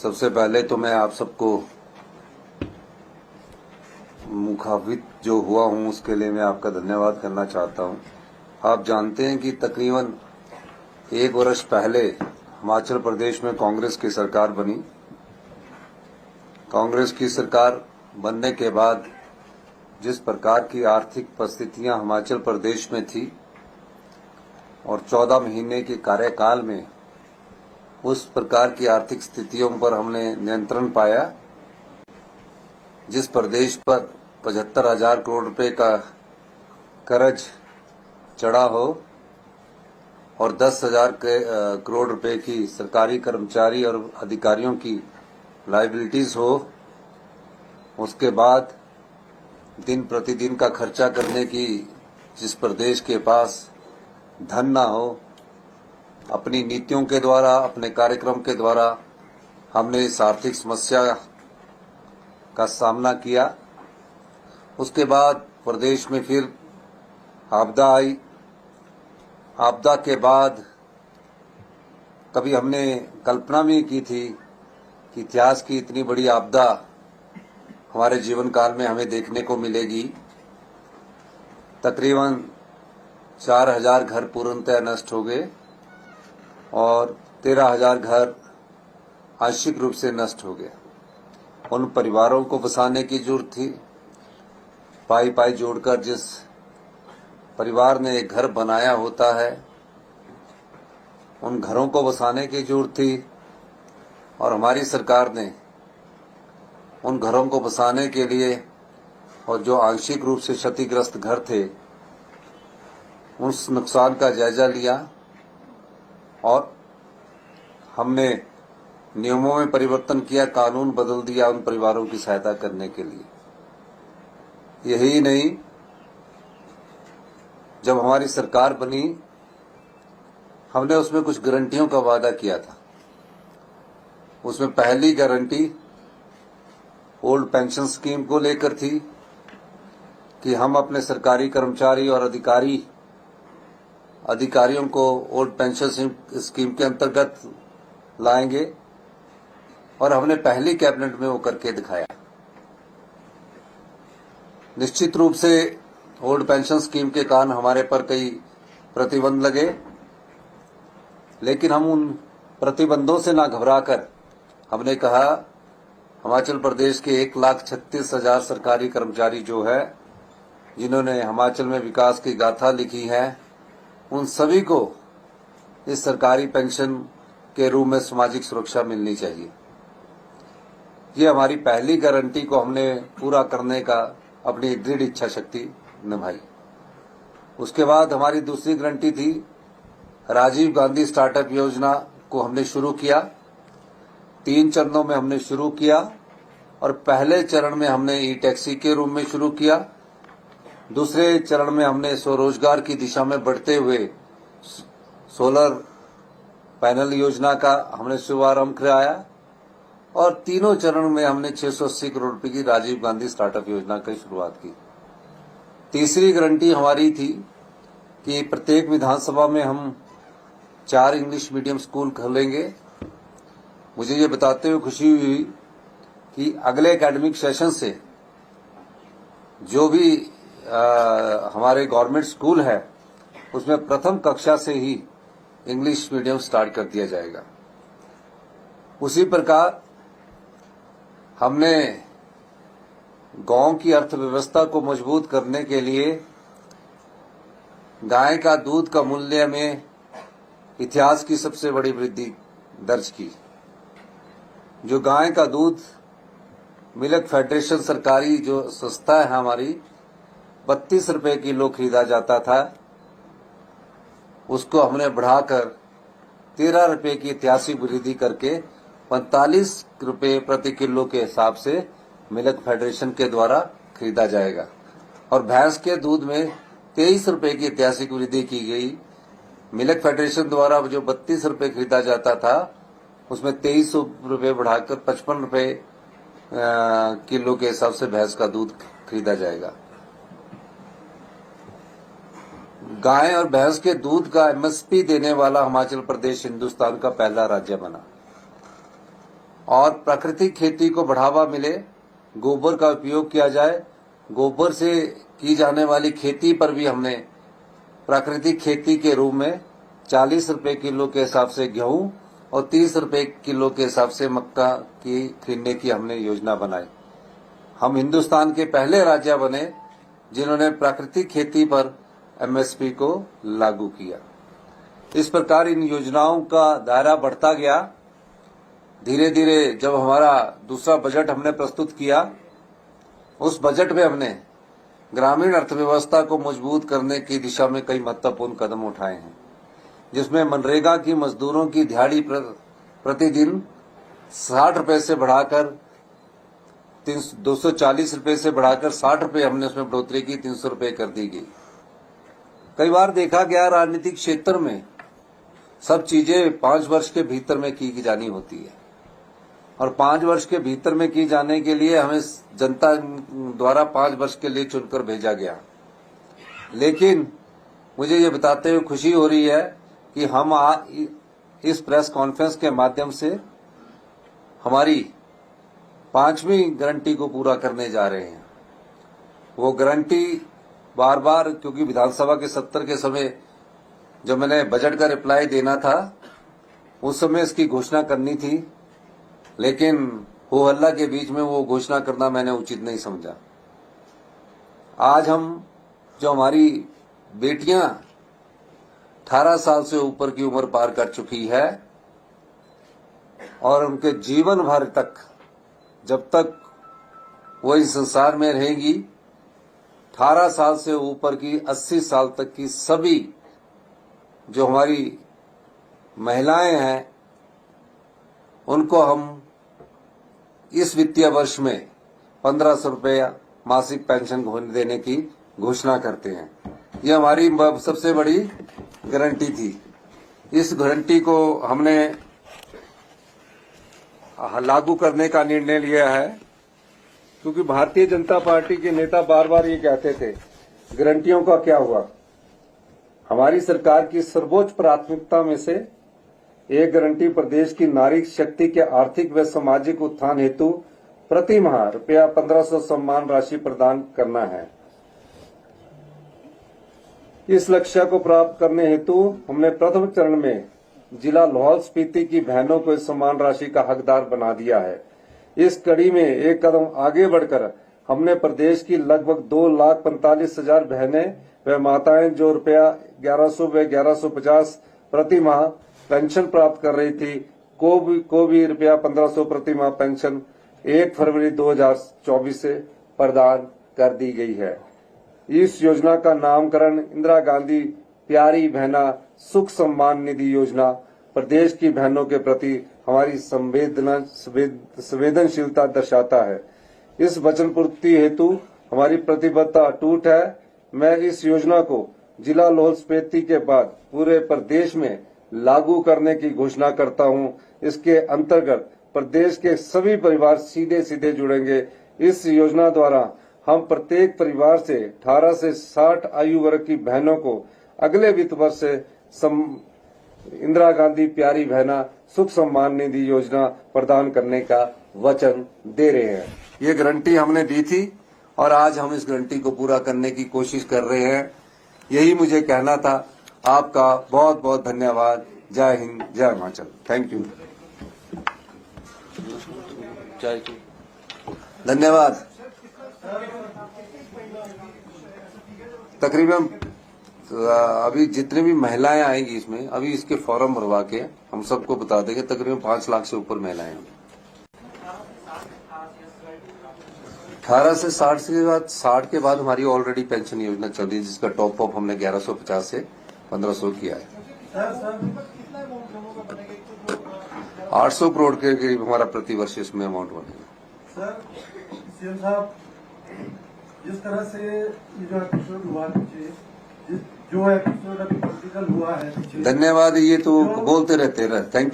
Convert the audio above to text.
सबसे पहले तो मैं आप सबको मुखावित जो हुआ हूं उसके लिए मैं आपका धन्यवाद करना चाहता हूं। आप जानते हैं कि तकरीबन 1 वर्ष पहले हिमाचल प्रदेश में कांग्रेस की सरकार बनी। कांग्रेस की सरकार बनने के बाद जिस प्रकार की आर्थिक परिस्थितियां हिमाचल प्रदेश में थी और 14 महीने के कार्यकाल में उस प्रकार की आर्थिक स्थितियों पर हमने नियंत्रण पाया। जिस प्रदेश पर 75,000 करोड़ रुपए का कर्ज चढ़ा हो और 10,000 करोड़ रुपए की सरकारी कर्मचारी और अधिकारियों की लायबिलिटीज हो, उसके बाद दिन प्रतिदिन का खर्चा करने की जिस प्रदेश के पास धन ना हो, अपनी नीतियों के द्वारा, अपने कार्यक्रम के द्वारा हमने इस आर्थिक समस्या का सामना किया। उसके बाद प्रदेश में फिर आपदा आई। आपदा के बाद कभी हमने कल्पना भी की थी कि इतिहास की इतनी बड़ी आपदा हमारे जीवन काल में हमें देखने को मिलेगी। तकरीबन 4,000 घर पूर्णतः नष्ट हो गए और 13,000 घर आंशिक रूप से नष्ट हो गए। उन परिवारों को बसाने की जरूरत थी। पाई पाई जोड़कर जिस परिवार ने एक घर बनाया होता है, उन घरों को बसाने की जरूरत थी और हमारी सरकार ने उन घरों को बसाने के लिए और जो आंशिक रूप से क्षतिग्रस्त घर थे उस नुकसान का जायजा लिया और हमने नियमों में परिवर्तन किया, कानून बदल दिया उन परिवारों की सहायता करने के लिए। यही नहीं, जब हमारी सरकार बनी हमने उसमें कुछ गारंटियों का वादा किया था। उसमें पहली गारंटी ओल्ड पेंशन स्कीम को लेकर थी कि हम अपने सरकारी कर्मचारी और अधिकारियों को ओल्ड पेंशन स्कीम के अंतर्गत लाएंगे और हमने पहली कैबिनेट में वो करके दिखाया। निश्चित रूप से ओल्ड पेंशन स्कीम के कारण हमारे पर कई प्रतिबंध लगे, लेकिन हम उन प्रतिबंधों से ना घबराकर हमने कहा हिमाचल प्रदेश के 1,36,000 सरकारी कर्मचारी जो है, जिन्होंने हिमाचल में विकास की गाथा लिखी है, उन सभी को इस सरकारी पेंशन के रूप में सामाजिक सुरक्षा मिलनी चाहिए। ये हमारी पहली गारंटी को हमने पूरा करने का अपनी दृढ़ इच्छा शक्ति निभाई। उसके बाद हमारी दूसरी गारंटी थी, राजीव गांधी स्टार्टअप योजना को हमने शुरू किया। 3 चरणों में हमने शुरू किया और पहले चरण में हमने ई टैक्सी के रूप में शुरू किया। दूसरे चरण में हमने स्वरोजगार की दिशा में बढ़ते हुए सोलर पैनल योजना का हमने शुभारंभ कराया और तीनों चरण में हमने 680 करोड़ रुपए की राजीव गांधी स्टार्टअप योजना की शुरुआत की। तीसरी गारंटी हमारी थी कि प्रत्येक विधानसभा में हम 4 इंग्लिश मीडियम स्कूल खोलेंगे। मुझे ये बताते हुए खुशी हुई कि अगले एकेडमिक सेशन से जो भी हमारे गवर्नमेंट स्कूल है उसमें प्रथम कक्षा से ही इंग्लिश मीडियम स्टार्ट कर दिया जाएगा। उसी प्रकार हमने गांव की अर्थव्यवस्था को मजबूत करने के लिए गाय का दूध का मूल्य में इतिहास की सबसे बड़ी वृद्धि दर्ज की। जो गाय का दूध मिल्क फेडरेशन सरकारी जो संस्था है हमारी, 32 रुपए किलो खरीदा जाता था, उसको हमने बढ़ाकर 13 रुपए की ऐतिहासिक वृद्धि करके 45 रुपए प्रति किलो के हिसाब से मिल्क फेडरेशन के द्वारा खरीदा जाएगा। और भैंस के दूध में 23 रुपए की ऐतिहासिक वृद्धि की गई। मिल्क फेडरेशन द्वारा जो 32 रुपए खरीदा जाता था उसमें 23 रुपए बढ़ाकर 55 रुपए किलो के हिसाब से भैंस का दूध खरीदा जाएगा। गाय और भैंस के दूध का एमएसपी देने वाला हिमाचल प्रदेश हिंदुस्तान का पहला राज्य बना। और प्राकृतिक खेती को बढ़ावा मिले, गोबर का उपयोग किया जाए। गोबर से की जाने वाली खेती पर भी हमने प्राकृतिक खेती के रूप में 40 रुपए किलो के हिसाब से गेहूं और 30 रुपए किलो के हिसाब से मक्का की खरीदने की हमने योजना बनाई। हम हिंदुस्तान के पहले राज्य बने जिन्होंने प्राकृतिक खेती पर एमएसपी को लागू किया। इस प्रकार इन योजनाओं का दायरा बढ़ता गया। धीरे धीरे जब हमारा दूसरा बजट हमने प्रस्तुत किया, उस बजट में हमने ग्रामीण अर्थव्यवस्था को मजबूत करने की दिशा में कई महत्वपूर्ण कदम उठाए हैं, जिसमें मनरेगा की मजदूरों की दिहाड़ी प्रतिदिन 60 रुपए से बढ़ाकर 240 रुपए से बढ़ाकर 60 रुपए हमने उसमें बढ़ोतरी की, 300 रुपए कर दी गई। कई बार देखा गया राजनीतिक क्षेत्र में सब चीजें 5 वर्ष के भीतर में की जानी होती है और 5 वर्ष के भीतर में की जाने के लिए हमें जनता द्वारा 5 वर्ष के लिए चुनकर भेजा गया। लेकिन मुझे ये बताते हुए खुशी हो रही है कि हम इस प्रेस कॉन्फ्रेंस के माध्यम से हमारी 5वीं गारंटी को पूरा करने जा रहे हैं। वो गारंटी बार बार, क्योंकि विधानसभा के सत्र के समय जब मैंने बजट का रिप्लाई देना था उस समय इसकी घोषणा करनी थी, लेकिन हो हल्ला के बीच में वो घोषणा करना मैंने उचित नहीं समझा। आज हम जो हमारी बेटियां 18 साल से ऊपर की उम्र पार कर चुकी है और उनके जीवन भर तक, जब तक वो इस संसार में रहेंगी, 18 साल से ऊपर की 80 साल तक की सभी जो हमारी महिलाएं हैं उनको हम इस वित्तीय वर्ष में 1500 रुपया मासिक पेंशन देने की घोषणा करते हैं। ये हमारी सबसे बड़ी गारंटी थी। इस गारंटी को हमने लागू करने का निर्णय लिया है, क्योंकि भारतीय जनता पार्टी के नेता बार बार ये कहते थे गारंटियों का क्या हुआ। हमारी सरकार की सर्वोच्च प्राथमिकता में से एक गारंटी प्रदेश की नारी शक्ति के आर्थिक व सामाजिक उत्थान हेतु प्रति माह रुपया 1500 सम्मान राशि प्रदान करना है। इस लक्ष्य को प्राप्त करने हेतु हमने प्रथम चरण में जिला लाहौल स्पीति की बहनों को इस सम्मान राशि का हकदार बना दिया है। इस कड़ी में एक कदम आगे बढ़कर हमने प्रदेश की लगभग 2,45,000 बहनें व माताएं जो रुपया 1100 व 1150 प्रति माह पेंशन प्राप्त कर रही थी को भी रुपया 1500 प्रति माह पेंशन 1 फरवरी 2024 से प्रदान कर दी गई है। इस योजना का नामकरण इंदिरा गांधी प्यारी बहना सुख सम्मान निधि योजना प्रदेश की बहनों के प्रति हमारी संवेदनशीलता दर्शाता है। इस वचन पूर्ति हेतु हमारी प्रतिबद्धता अटूट है। मैं इस योजना को जिला लाहौल स्पीति के बाद पूरे प्रदेश में लागू करने की घोषणा करता हूं। इसके अंतर्गत प्रदेश के सभी परिवार सीधे सीधे जुड़ेंगे। इस योजना द्वारा हम प्रत्येक परिवार से 18 से 60 आयु वर्ग की बहनों को अगले वित्त वर्ष से इंदिरा गांधी प्यारी बहना सुख सम्मान निधि योजना प्रदान करने का वचन दे रहे हैं। ये गारंटी हमने दी थी और आज हम इस गारंटी को पूरा करने की कोशिश कर रहे हैं। यही मुझे कहना था। आपका बहुत बहुत धन्यवाद। जय हिंद, जय हिमाचल। Thank you. धन्यवाद। तकरीबन अभी जितने भी महिलाएं आएंगी इसमें, अभी इसके फॉर्म भरवा के हम सबको बता देंगे। तकरीबन 5 लाख से ऊपर महिलाएं हैं। 18 से 60 के बाद हमारी ऑलरेडी पेंशन योजना चल रही है, जिसका टॉप अप हमने 1150 से 1500 किया है। 800 करोड़ के करीब हमारा प्रतिवर्ष इसमें अमाउंट बनेगा। सर, सीएम साहब, जिस तरह से ये जो एपिसोड हुआ जो एपिसोड अभी पॉलिटिकल हुआ है, धन्यवाद। ये तो बोलते रहते हैं। Thank you.